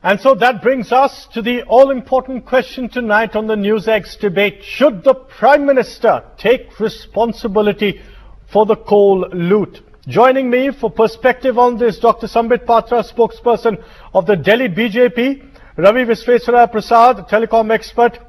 And so that brings us to the all-important question tonight on the NewsX debate. Should the Prime Minister take responsibility for the coal loot? Joining me for perspective on this, Dr. Sambit Patra, spokesperson of the Delhi BJP, Ravi Visvesvaraya Prasad, telecom expert,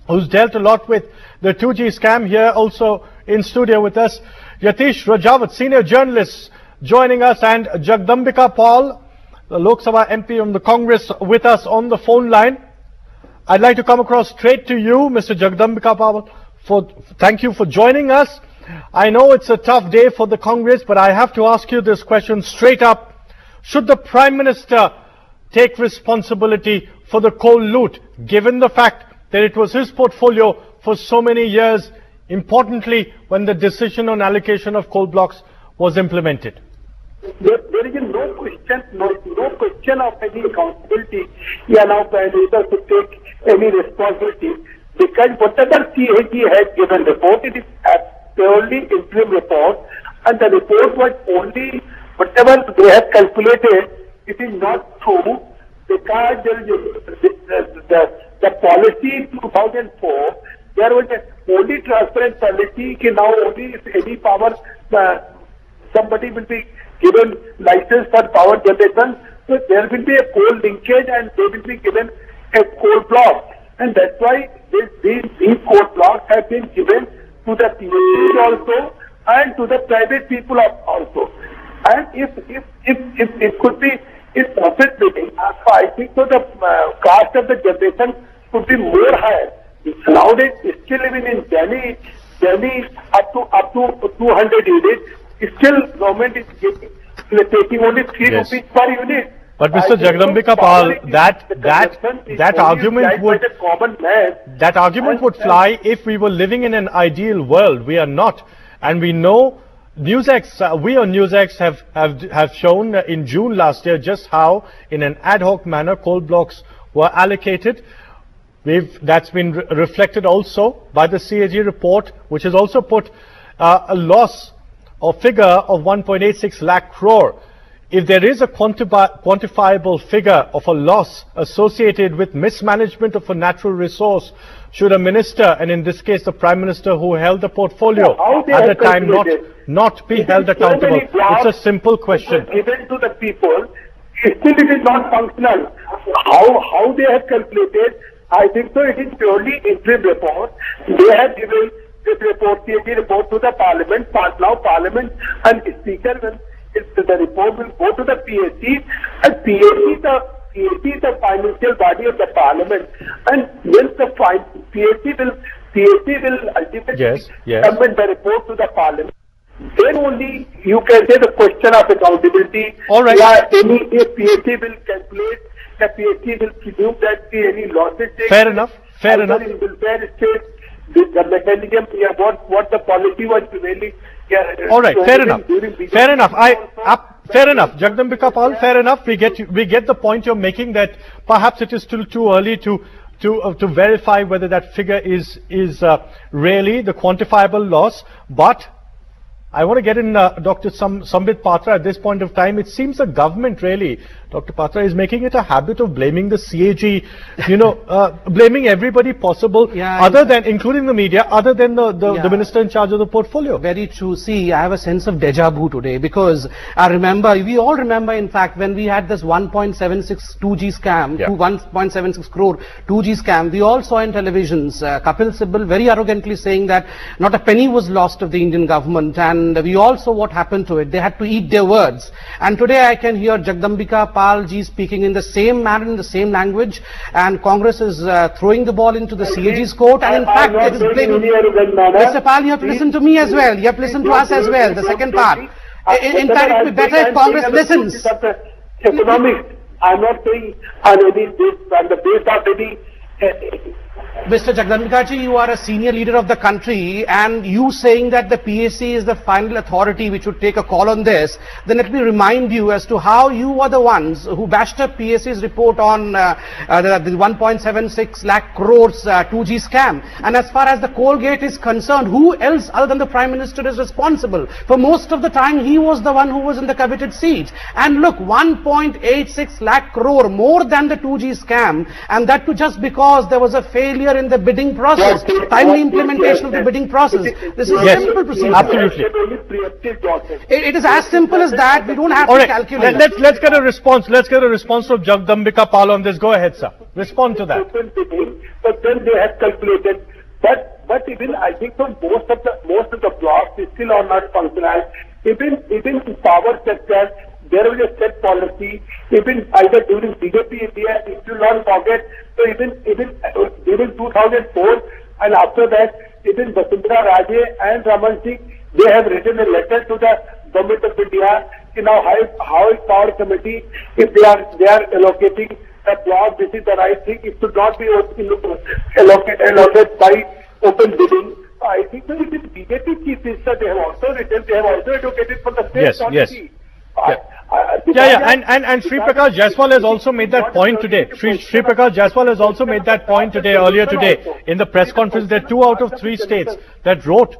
who's dealt a lot with the 2G scam, here also in studio with us, Yatish Rajawat, senior journalist, joining us, and Jagdambika Paul, the Lok Sabha MP from the Congress, with us on the phone line. I'd like to come across straight to you, Mr. Jagdambika Paul. Thank you for joining us. I know it's a tough day for the Congress, but I have to ask you this question straight up. Should the Prime Minister take responsibility for the coal loot, given the fact that it was his portfolio for so many years, importantly when the decision on allocation of coal blocks was implemented? There is no question of any accountability. He are now Prime Minister to take any responsibility, because whatever CAG has given report, it is purely interim report, and the report was only whatever they have calculated. It is not true, because the policy 2004, there was a only transparent policy. Now only if any power somebody will be given license for power generation, so there will be a coal linkage and they will be given a coal block, and that's why these coal blocks have been given to the PSUs also and to the private people also. And if it could be possibility, I think so the cost of the generation could be more higher. Nowadays, still even in Delhi up to 200 units, still government is taking only 3 rupees per unit. But Mr. Jagdambika Pal, that argument would fly if we were living in an ideal world. We are not, and we know NewsX. We on NewsX have shown in June last year just how, in an ad hoc manner, coal blocks were allocated. That's been reflected also by the CAG report, which has also put a loss or figure of 1.86 lakh crore. If there is a quantifiable figure of a loss associated with mismanagement of a natural resource, should a minister, and in this case the Prime Minister who held the portfolio at the time, not be held accountable? It's a simple question. Given to the people, still it is not functional. How they have calculated? I think so. It is purely interim report. They have given this report, CAG report, to the Parliament. Now Parliament and Speaker will. The report will go to the PSC, and PSC is the financial body of the Parliament, and when the PSC will ultimately submit the report to the Parliament, then only you can say the question of accountability. All right. If PSC will calculate, the PSC will presume that any losses taken. Fair enough. Fair enough. In welfare state, the mechanism, what the policy was prevailing. All right, fair enough. Fair enough. Fair enough, Jagdambika Pal. Fair enough. We get the point you're making, that perhaps it is still too early to verify whether that figure is really the quantifiable loss. But I want to get in Dr. Sambit Patra at this point of time. It seems the government really, Dr. Patra, is making it a habit of blaming the CAG, blaming everybody possible, other than, including the media, other than the minister in charge of the portfolio. Very true. See, I have a sense of deja vu today, because we all remember, in fact, when we had this 1.76 2G scam, 1.76 crore 2G scam, we all saw in televisions Kapil Sibal very arrogantly saying that not a penny was lost of the Indian government, and we all saw what happened to it. They had to eat their words. And today I can hear Jagdambika Pal ji speaking in the same manner, in the same language, and Congress is throwing the ball into the CAG's court, and in fact it is blaming. Mr. Pal, you have to listen to me as well. You have to listen to us as well, the second part. In fact, it would be better if Congress listens. Economics, I'm not saying on the base of any Mr. Jagdambikaji, you are a senior leader of the country, and you saying that the PSC is the final authority which would take a call on this, then let me remind you as to how you are the ones who bashed up PSC's report on the 1.76 lakh crores 2G scam. And as far as the Coalgate is concerned, who else other than the Prime Minister is responsible? For most of the time, he was the one who was in the coveted seat. And look, 1.86 lakh crore, more than the 2G scam, and that too just because there was a failure in the bidding process, timely implementation of the bidding process. This is a simple procedure. Absolutely. It is as simple as that. We don't have to calculate. Let's get a response. Let's get a response from Jagdambika Pal on this. Go ahead, sir. Respond to that. But then they have calculated. But even I think so most of the blocks still are not functional. Even in power sector, there was a set policy. Even either during BJP India, if you not forget, so even during 2004 and after that, even Vasundhara Raje and Raman Singh, they have written a letter to the government of India. Now how is power committee, if they are allocating the block, this is the right thing. It should not be allocated by open bidding. I think that it is BJP chief minister. They have also written. They have also advocated for the same policy. And Sri Prakash Jaiswal has also made that point today. Sri Prakash Jaiswal has also made that point today, earlier today, in the press conference. There are 2 out of 3 states that wrote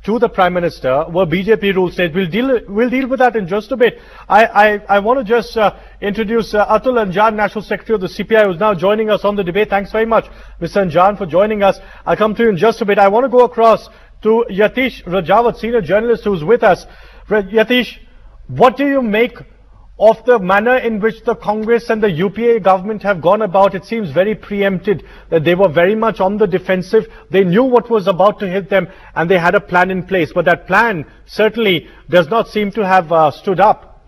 to the Prime Minister were BJP rule states. We'll deal with that in just a bit. I want to just introduce Atul Anjan, National Secretary of the CPI, who's now joining us on the debate. Thanks very much, Mr. Anjan, for joining us. I'll come to you in just a bit. I want to go across to Yatish Rajawat, senior journalist, who's with us. Yatish, what do you make of the manner in which the Congress and the UPA government have gone about? It seems very preempted, that they were very much on the defensive. They knew what was about to hit them and they had a plan in place. But that plan certainly does not seem to have stood up.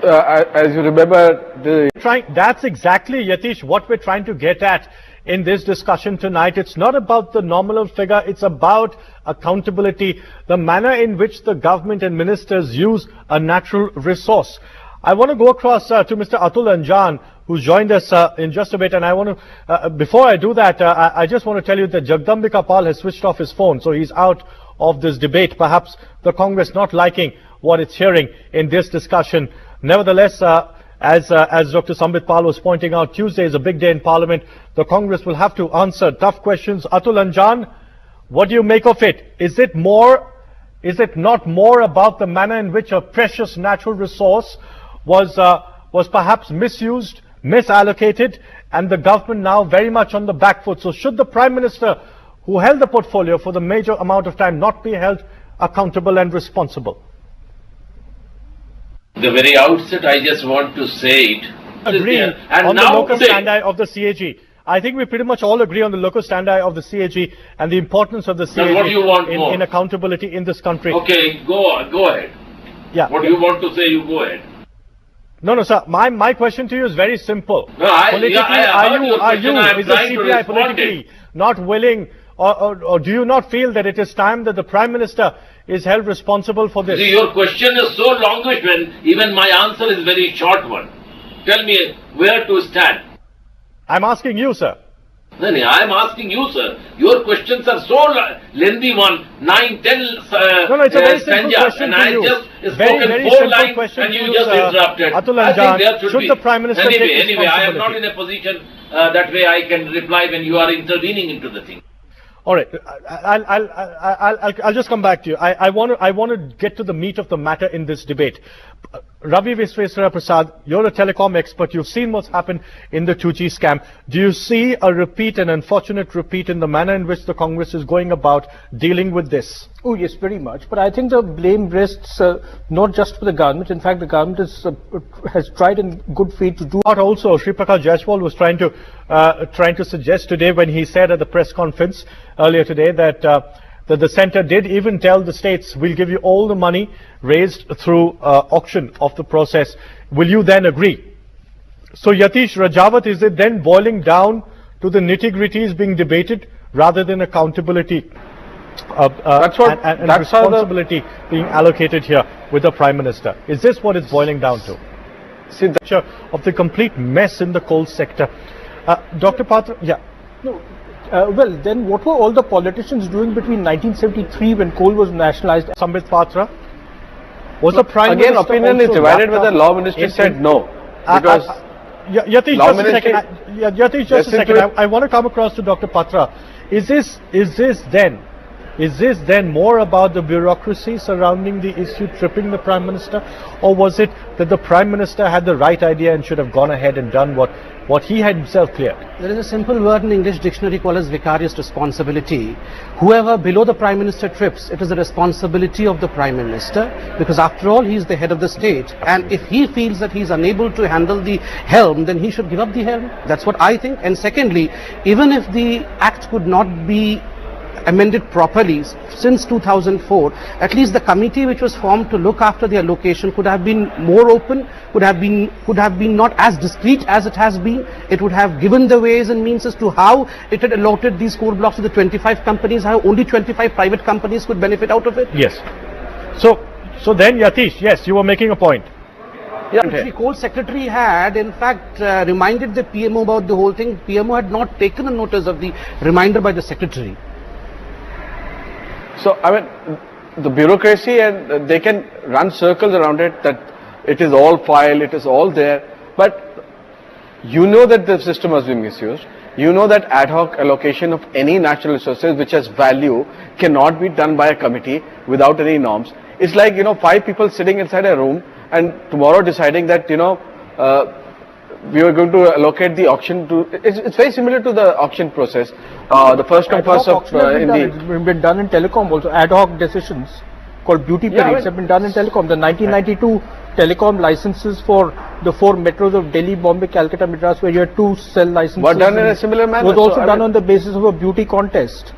As you remember, that's exactly, Yatish, what we're trying to get at in this discussion tonight. It's not about the nominal figure, it's about accountability, the manner in which the government and ministers use a natural resource. I want to go across to Mr. Atul Anjan, who's joined us in just a bit, and I want to, before I do that, I just want to tell you that Jagdambika Pal has switched off his phone, so he's out of this debate. Perhaps the Congress not liking what it's hearing in this discussion. Nevertheless, as Dr. Sambit Pal was pointing out, Tuesday is a big day in Parliament. The Congress will have to answer tough questions. Atul Anjan, what do you make of it? Is it not more about the manner in which a precious natural resource was perhaps misused, misallocated, and the government now very much on the back foot? So should the Prime Minister, who held the portfolio for the major amount of time, not be held accountable and responsible? The very outset, I just want to say it. Agree on the locus standi of the CAG. I think we pretty much all agree on the locus standi of the CAG and the importance of the CAG what do you want in accountability in this country. Okay, go ahead. Yeah. What you want to say, you go ahead. No, sir. My question to you is very simple. No, politically, are you, is the CPI politically not willing, or do you not feel that it is time that the Prime Minister is held responsible for this? See, your question is so longish when even my answer is very short one. Tell me where to stand. I'm asking you, sir. No, I'm asking you, sir. Your questions are so lengthy one, 9, 10 No, it's a very simple question to you. I just very spoken 4 lines question and to you just interrupted. Atul I think Anjan, there should be. the Prime Minister take Anyway, I am not in a position that way I can reply when you are intervening into the thing. All right, I'll just come back to you. I want to get to the meat of the matter in this debate. Ravi Visveswara Prasad, you're a telecom expert. You've seen what's happened in the 2G scam. Do you see a repeat, an unfortunate repeat, in the manner in which the Congress is going about dealing with this? Oh yes, very much. But I think the blame rests not just for the government. In fact, the government has tried in good faith to do. What also Sri Prakash Jaiswal was trying to suggest today when he said at the press conference earlier today that the centre did even tell the states, we'll give you all the money raised through auction of the process. Will you then agree? So Yatish Rajawat, is it then boiling down to the nitty-gritties being debated rather than accountability and responsibility being allocated here with the Prime Minister? Is this what it's boiling down to? See, the picture of the complete mess in the coal sector. Dr. Patra, yeah. No. Well, then what were all the politicians doing between 1973 when coal was nationalized? Sambit Patra? Was the Prime Again, Minister opinion is also divided wrapped whether up law ministry said no. Because Yatish, Law just a second. Yatish, just a second. I want to come across to Dr. Patra. Is this then more about the bureaucracy surrounding the issue tripping the Prime Minister, or was it that the Prime Minister had the right idea and should have gone ahead and done what he had himself cleared? There is a simple word in English dictionary called as vicarious responsibility. Whoever below the Prime Minister trips, it is the responsibility of the Prime Minister, because after all he is the head of the state, and if he feels that he is unable to handle the helm, then he should give up the helm. That's what I think. And secondly, even if the act could not be amended properly since 2004, at least the committee which was formed to look after the allocation could have been more open, could have been not as discreet as it has been. It would have given the ways and means as to how it had allotted these coal blocks to the 25 companies, how only 25 private companies could benefit out of it. Yes. So then, Yatish, yes, you were making a point. Yeah, the coal secretary had in fact reminded the PMO about the whole thing. PMO had not taken a notice of the reminder by the secretary. So, I mean, the bureaucracy, and they can run circles around it, that it is all filed, it is all there, but you know that the system has been misused. You know that ad hoc allocation of any natural resources which has value cannot be done by a committee without any norms. It's like, 5 people sitting inside a room and tomorrow deciding that, we are going to allocate the auction to, it's very similar to the auction process. The first come first of It's been done in telecom also. Ad hoc decisions called beauty parades have been done in telecom. The 1992 telecom licenses for the 4 metros of Delhi, Bombay, Calcutta, Madras, where you had 2 cell licenses. Were done in a similar manner. Was also done on the basis of a beauty contest.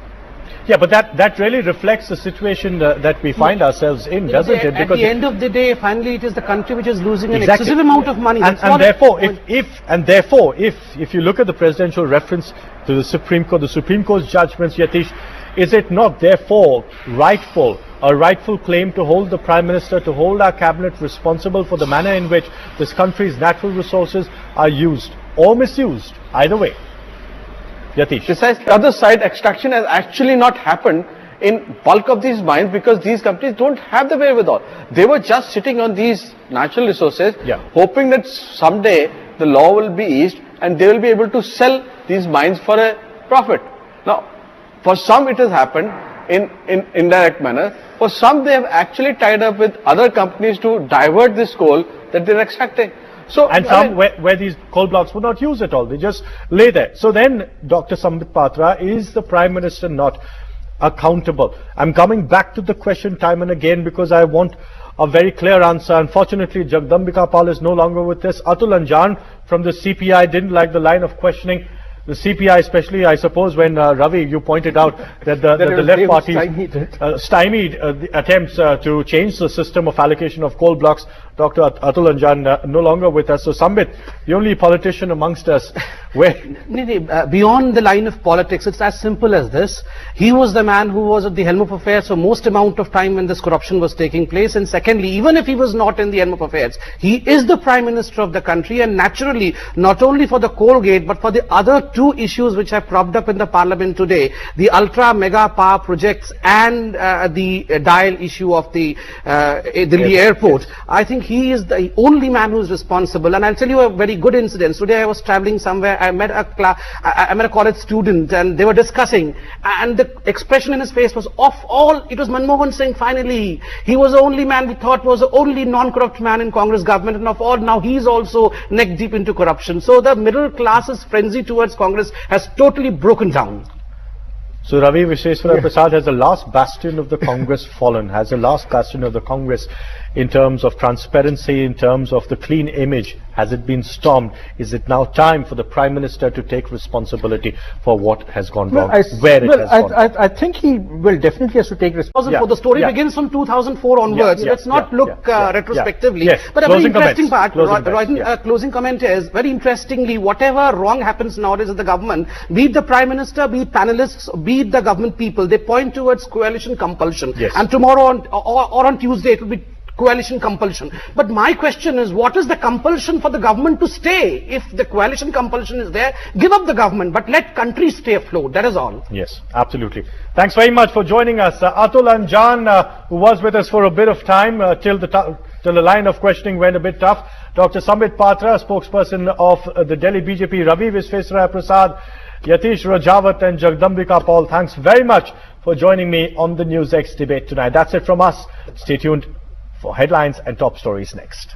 Yeah, but that really reflects the situation that we find ourselves in, doesn't it? Because at the end of the day, finally, it is the country which is losing an Exactly. excessive amount of money. And therefore, if you look at the presidential reference to the Supreme Court's judgments, Yatish, is it not therefore a rightful claim to hold the Prime Minister, to hold our cabinet responsible for the manner in which this country's natural resources are used or misused, either way? Yatish. Besides, the other side, extraction has actually not happened in bulk of these mines because these companies don't have the wherewithal. They were just sitting on these natural resources, hoping that someday the law will be eased and they will be able to sell these mines for a profit. Now, for some it has happened in indirect manner. For some, they have actually tied up with other companies to divert this coal that they're extracting. So, and some where these coal blocks were not used at all, they just lay there. So then, Dr. Sambit Patra, is the Prime Minister not accountable? I'm coming back to the question time and again because I want a very clear answer. Unfortunately, Jagdambika Pal is no longer with us. Atul Anjan from the CPI didn't like the line of questioning. The CPI, especially, I suppose, when Ravi, you pointed out that the left party stymied the attempts to change the system of allocation of coal blocks. Dr. Atul Anjan no longer with us. So, Sambit, the only politician amongst us, beyond the line of politics, it's as simple as this. He was the man who was at the helm of affairs for most amount of time when this corruption was taking place. And secondly, even if he was not in the helm of affairs, he is the Prime Minister of the country, and naturally, not only for the Coalgate, but for the other 2 issues which have cropped up in the Parliament today, the ultra mega power projects and the dial issue of the Delhi airport. I think he is the only man who is responsible. And I'll tell you a very good incident. Today I was traveling somewhere, I met a college student and they were discussing, and the expression in his face was, it was Manmohan Singh finally. He was the only man we thought was the only non-corrupt man in Congress government, and of all now he's also neck deep into corruption. So the middle class's frenzy towards Congress has totally broken down. So Ravi Visheshwara Prasad, has the last bastion of the Congress fallen? Has the last bastion of the Congress in terms of transparency, in terms of the clean image, has it been stormed? Is it now time for the Prime Minister to take responsibility for what has gone wrong, I think he will definitely has to take responsibility. For the story begins from 2004 onwards. Let's not look retrospectively. But a very interesting part, closing comment is, very interestingly, whatever wrong happens nowadays in the government, be it the Prime Minister, be it panelists, be it the government people, they point towards coalition compulsion. And tomorrow or on Tuesday, it will be coalition compulsion. But my question is, what is the compulsion for the government to stay? If the coalition compulsion is there, give up the government, but let country stay afloat. That is all. Yes, absolutely. Thanks very much for joining us. Atul and Jan, who was with us for a bit of time till the line of questioning went a bit tough. Dr. Sambit Patra, spokesperson of the Delhi BJP, Ravi Visvesvaraya Prasad, Yatish Rajawat and Jagdambika Paul, thanks very much for joining me on the NewsX debate tonight. That's it from us. Stay tuned for headlines and top stories next.